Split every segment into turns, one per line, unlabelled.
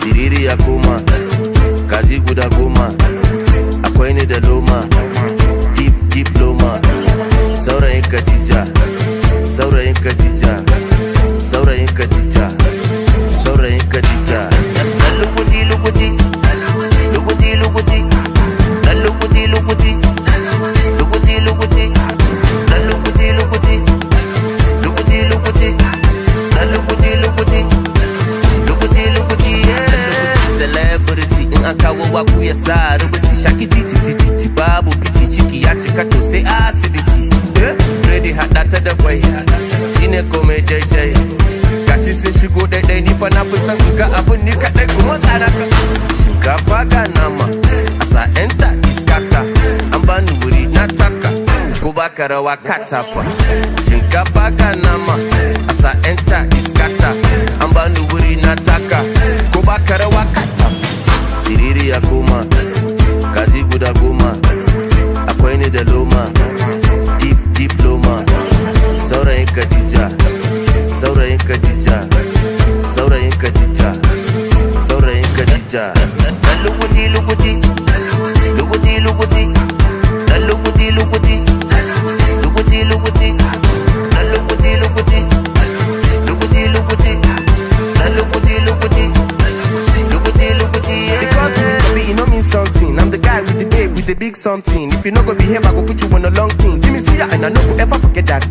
Siriri ya koma, kaji guda goma, akwai ni da loma, deep loma. Saurayin Khadija, saurayin Khadija, saurayin Khadija, saurayin Khadija. Dan lukuti lukuti, lukuti lukuti, dan lukuti lukuti, lukuti lukuti, dan lukuti lukuti, lukuti lukuti, dan lukuti lukuti, lukuti lukuti. Celebrity in an kawo waku ya sa rubuti shaki titi babu piti ciki ya cika to sai asibiti. Ready hada ta da kwai shine komai daidai. Gashi sun shigo daidai ni fa na fi son ga abun ni kadai kuma tsara ka. Shinkafa ga nama a sa enta iskata an bani wuri na taka ko baka rawa katafa. Shinkafa ga nama a sa enta iskata an bani wuri na taka ko baka rawa katafa. Siriri ya koma, kaji guda goma, akwai ni da loma, deep loma. Saurayin Khadija, saurayin Khadija, saurayin Khadija, saurayin Khadija. Dan lukuti lukuti, lukuti lukuti, dan lukuti lukuti, lukuti lukuti, dan lukuti lukuti, lukuti lukuti, dan lukuti lukuti, lukuti lukuti. Because you know me something. I'm the guy with the babe with the big something. If you no go behave, I go put you on a long thing. Give me suya and I no go ever forget that.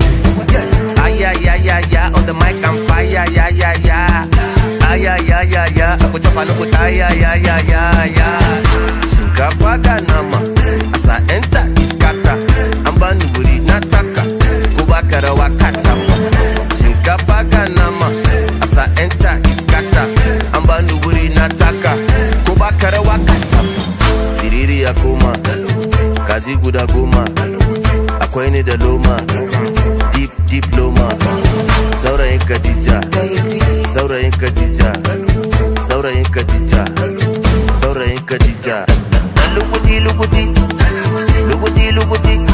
Yeah. Ay ya on the mic I'm fire ya. Ay ya I go chop a look ay ya. Shinkafa ga nama asa enta iskata an bani wuri na taka ko baka rawa kata. Shinkafa ga nama asa enta iskata an bani wuri na taka ko baka rawa kata. Siriri ya koma, kaji guda goma, akwai ni da loma, deep loma. Saurayin Khadija, saurayin Khadija, saurayin Khadija, saurayin Khadija. Dan lukuti lukuti, lukuti lukuti.